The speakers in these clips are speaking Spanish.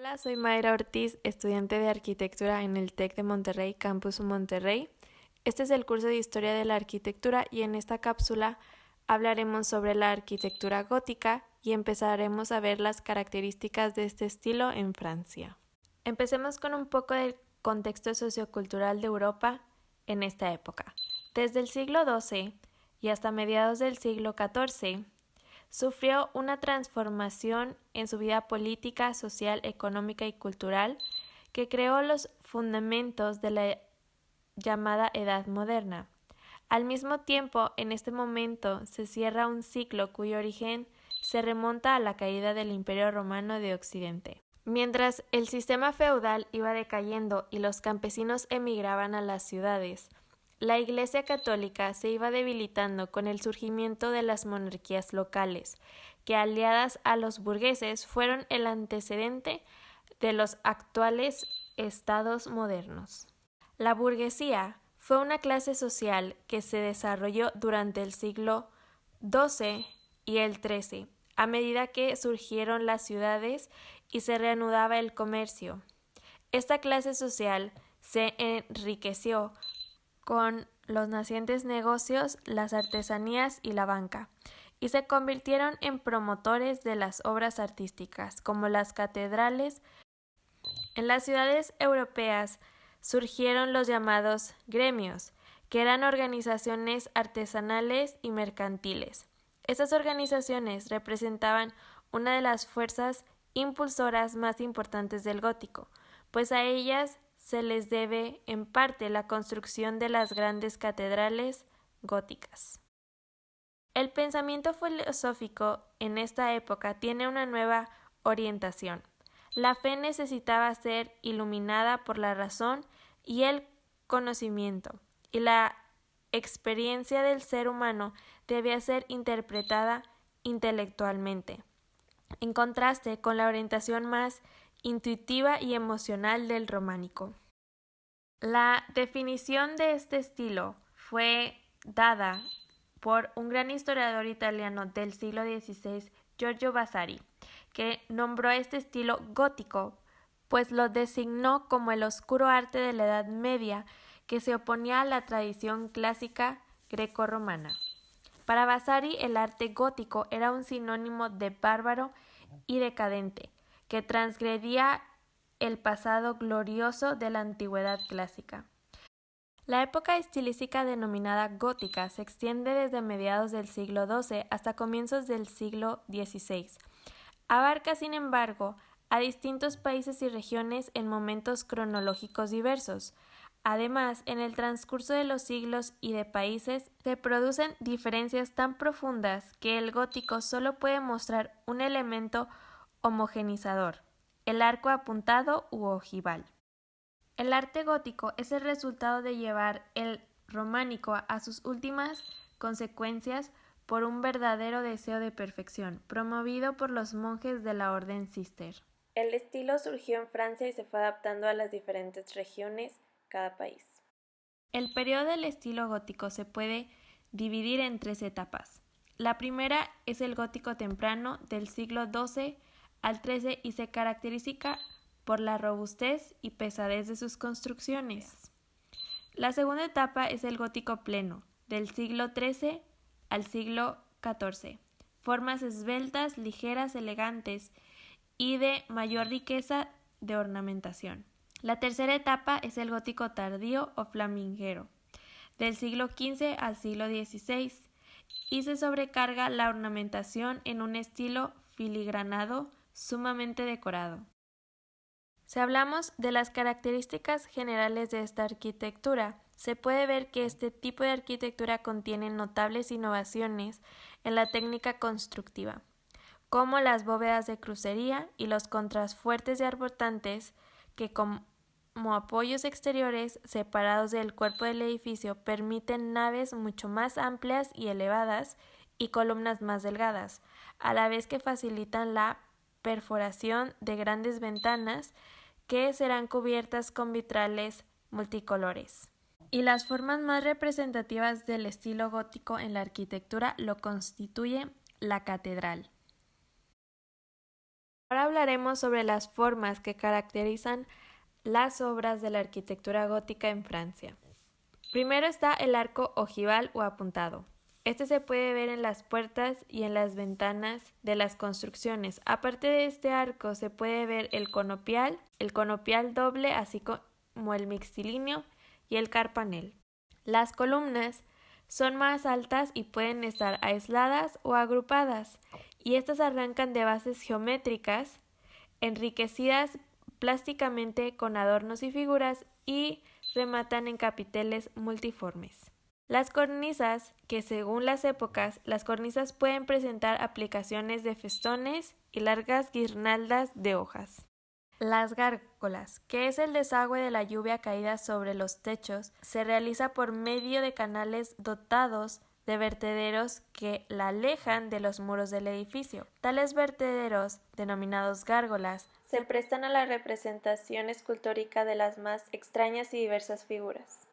Hola, soy Mayra Ortiz, estudiante de arquitectura en el TEC de Monterrey, Campus Monterrey. Este es el curso de Historia de la Arquitectura y en esta cápsula hablaremos sobre la arquitectura gótica y empezaremos a ver las características de este estilo en Francia. Empecemos con un poco del contexto sociocultural de Europa en esta época. Desde el siglo XII y hasta mediados del siglo XIV, sufrió una transformación en su vida política, social, económica y cultural que creó los fundamentos de la llamada Edad Moderna. Al mismo tiempo, en este momento se cierra un ciclo cuyo origen se remonta a la caída del Imperio Romano de Occidente. Mientras el sistema feudal iba decayendo y los campesinos emigraban a las ciudades, la Iglesia católica se iba debilitando con el surgimiento de las monarquías locales, que aliadas a los burgueses fueron el antecedente de los actuales estados modernos. La burguesía fue una clase social que se desarrolló durante el siglo XII y el XIII, a medida que surgieron las ciudades y se reanudaba el comercio. Esta clase social se enriqueció con los nacientes negocios, las artesanías y la banca, y se convirtieron en promotores de las obras artísticas, como las catedrales. En las ciudades europeas surgieron los llamados gremios, que eran organizaciones artesanales y mercantiles. Estas organizaciones representaban una de las fuerzas impulsoras más importantes del gótico, pues a ellas se les debe en parte la construcción de las grandes catedrales góticas. El pensamiento filosófico en esta época tiene una nueva orientación. La fe necesitaba ser iluminada por la razón y el conocimiento, y la experiencia del ser humano debía ser interpretada intelectualmente, en contraste con la orientación más intuitiva y emocional del románico. La definición de este estilo fue dada por un gran historiador italiano del siglo XVI, Giorgio Vasari, que nombró este estilo gótico, pues lo designó como el oscuro arte de la Edad Media que se oponía a la tradición clásica grecorromana. Para Vasari, el arte gótico era un sinónimo de bárbaro y decadente, que transgredía el pasado glorioso de la antigüedad clásica. La época estilística denominada gótica se extiende desde mediados del siglo XII hasta comienzos del siglo XVI. Abarca, sin embargo, a distintos países y regiones en momentos cronológicos diversos. Además, en el transcurso de los siglos y de países se producen diferencias tan profundas que el gótico solo puede mostrar un elemento homogenizador, el arco apuntado u ojival. El arte gótico es el resultado de llevar el románico a sus últimas consecuencias por un verdadero deseo de perfección, promovido por los monjes de la Orden Cister. El estilo surgió en Francia y se fue adaptando a las diferentes regiones, cada país. El periodo del estilo gótico se puede dividir en 3 etapas. La primera es el gótico temprano del siglo XII al XIII y se caracteriza por la robustez y pesadez de sus construcciones. La segunda etapa es el gótico pleno, del siglo XIII al siglo XIV. Formas esbeltas, ligeras, elegantes y de mayor riqueza de ornamentación. La tercera etapa es el gótico tardío o flamingero, del siglo XV al siglo XVI, y se sobrecarga la ornamentación en un estilo filigranado sumamente decorado. Si hablamos de las características generales de esta arquitectura, se puede ver que este tipo de arquitectura contiene notables innovaciones en la técnica constructiva, como las bóvedas de crucería y los contrafuertes y arbotantes que como apoyos exteriores separados del cuerpo del edificio permiten naves mucho más amplias y elevadas y columnas más delgadas, a la vez que facilitan la perforación de grandes ventanas que serán cubiertas con vitrales multicolores. Y las formas más representativas del estilo gótico en la arquitectura lo constituye la catedral. Ahora hablaremos sobre las formas que caracterizan las obras de la arquitectura gótica en Francia. Primero está el arco ojival o apuntado. Este se puede ver en las puertas y en las ventanas de las construcciones. Aparte de este arco se puede ver el conopial doble, así como el mixtilíneo y el carpanel. Las columnas son más altas y pueden estar aisladas o agrupadas, y estas arrancan de bases geométricas enriquecidas plásticamente con adornos y figuras y rematan en capiteles multiformes. Las cornisas, que según las épocas, las cornisas pueden presentar aplicaciones de festones y largas guirnaldas de hojas. Las gárgolas, que es el desagüe de la lluvia caída sobre los techos, se realiza por medio de canales dotados de vertederos que la alejan de los muros del edificio. Tales vertederos, denominados gárgolas, se prestan a la representación escultórica de las más extrañas y diversas figuras.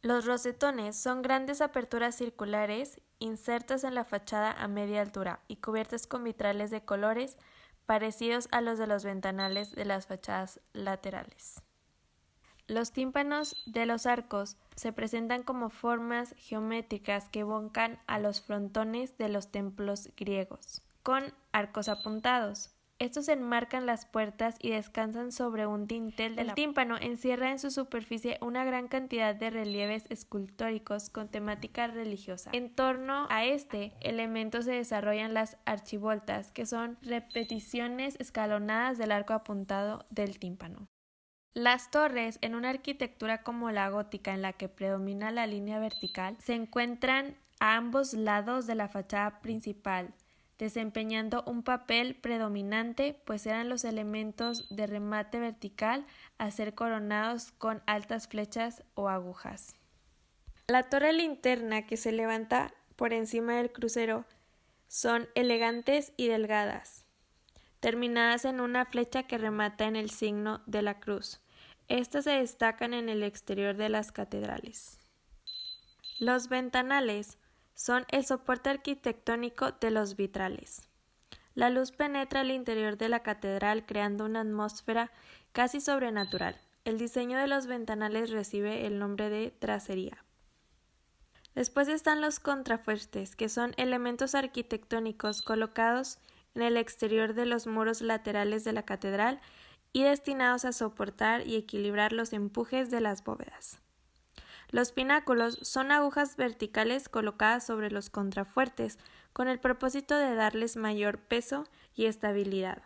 Los rosetones son grandes aperturas circulares insertas en la fachada a media altura y cubiertas con vitrales de colores parecidos a los de los ventanales de las fachadas laterales. Los tímpanos de los arcos se presentan como formas geométricas que evocan a los frontones de los templos griegos, con arcos apuntados. Estos enmarcan las puertas y descansan sobre un dintel de la... El tímpano encierra en su superficie una gran cantidad de relieves escultóricos con temática religiosa. En torno a este elemento se desarrollan las archivoltas, que son repeticiones escalonadas del arco apuntado del tímpano. Las torres, en una arquitectura como la gótica en la que predomina la línea vertical, se encuentran a ambos lados de la fachada principal, desempeñando un papel predominante, pues eran los elementos de remate vertical a ser coronados con altas flechas o agujas. La torre linterna, que se levanta por encima del crucero, son elegantes y delgadas, terminadas en una flecha que remata en el signo de la cruz. Estas se destacan en el exterior de las catedrales. Los ventanales son el soporte arquitectónico de los vitrales. La luz penetra al interior de la catedral creando una atmósfera casi sobrenatural. El diseño de los ventanales recibe el nombre de tracería. Después están los contrafuertes, que son elementos arquitectónicos colocados en el exterior de los muros laterales de la catedral y destinados a soportar y equilibrar los empujes de las bóvedas. Los pináculos son agujas verticales colocadas sobre los contrafuertes con el propósito de darles mayor peso y estabilidad.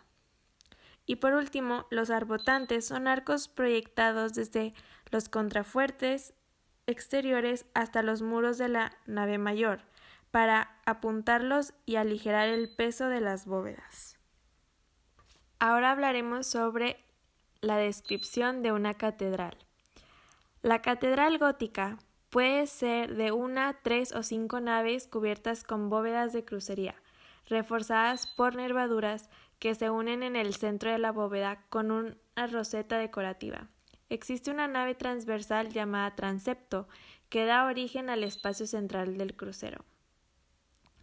Y por último, los arbotantes son arcos proyectados desde los contrafuertes exteriores hasta los muros de la nave mayor, para apuntarlos y aligerar el peso de las bóvedas. Ahora hablaremos sobre la descripción de una catedral. La catedral gótica puede ser de 1, 3 o 5 naves cubiertas con bóvedas de crucería, reforzadas por nervaduras que se unen en el centro de la bóveda con una roseta decorativa. Existe una nave transversal llamada transepto que da origen al espacio central del crucero.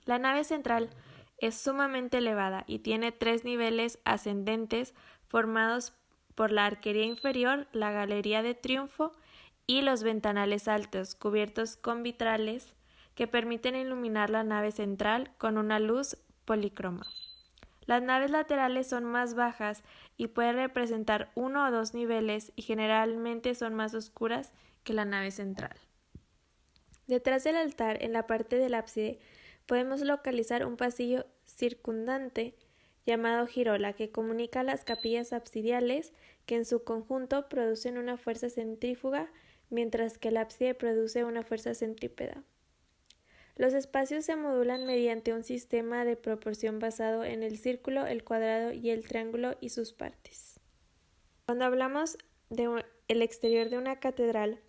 La nave central es sumamente elevada y tiene 3 niveles ascendentes formados por la arquería inferior, la galería de triunfo y los ventanales altos, cubiertos con vitrales que permiten iluminar la nave central con una luz polícroma. Las naves laterales son más bajas y pueden representar 1 o 2 niveles y generalmente son más oscuras que la nave central. Detrás del altar, en la parte del ábside, podemos localizar un pasillo circundante llamado girola que comunica las capillas absidiales, que en su conjunto producen una fuerza centrífuga, mientras que el ábside produce una fuerza centrípeta. Los espacios se modulan mediante un sistema de proporción basado en el círculo, el cuadrado y el triángulo y sus partes. Cuando hablamos del exterior de una catedral,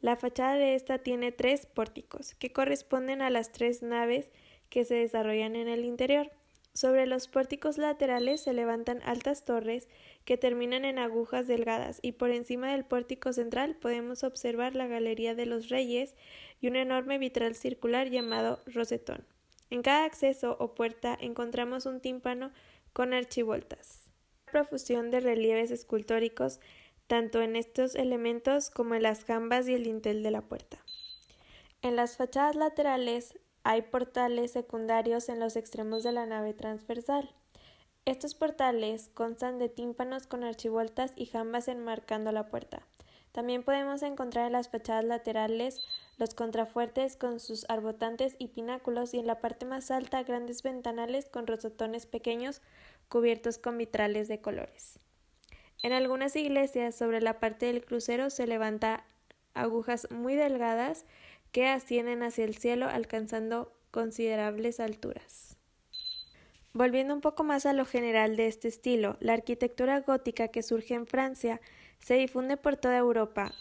la fachada de esta tiene 3 pórticos, que corresponden a las 3 naves que se desarrollan en el interior. Sobre los pórticos laterales se levantan altas torres que terminan en agujas delgadas, y por encima del pórtico central podemos observar la galería de los reyes y un enorme vitral circular llamado rosetón. En cada acceso o puerta encontramos un tímpano con archivoltas. Profusión de relieves escultóricos tanto en estos elementos como en las jambas y el dintel de la puerta. En las fachadas laterales hay portales secundarios en los extremos de la nave transversal. Estos portales constan de tímpanos con archivoltas y jambas enmarcando la puerta. También podemos encontrar en las fachadas laterales los contrafuertes con sus arbotantes y pináculos y en la parte más alta grandes ventanales con rosetones pequeños cubiertos con vitrales de colores. En algunas iglesias sobre la parte del crucero se levantan agujas muy delgadas que ascienden hacia el cielo alcanzando considerables alturas. Volviendo un poco más a lo general de este estilo, la arquitectura gótica que surge en Francia se difunde por toda Europa.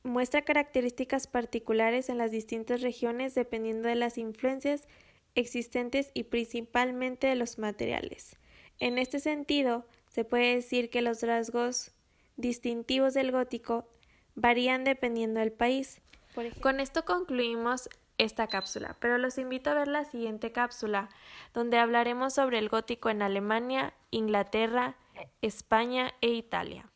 Muestra características particulares en las distintas regiones dependiendo de las influencias existentes y principalmente de los materiales. En este sentido, se puede decir que los rasgos distintivos del gótico varían dependiendo del país. Con esto concluimos esta cápsula, pero los invito a ver la siguiente cápsula, donde hablaremos sobre el gótico en Alemania, Inglaterra, España e Italia.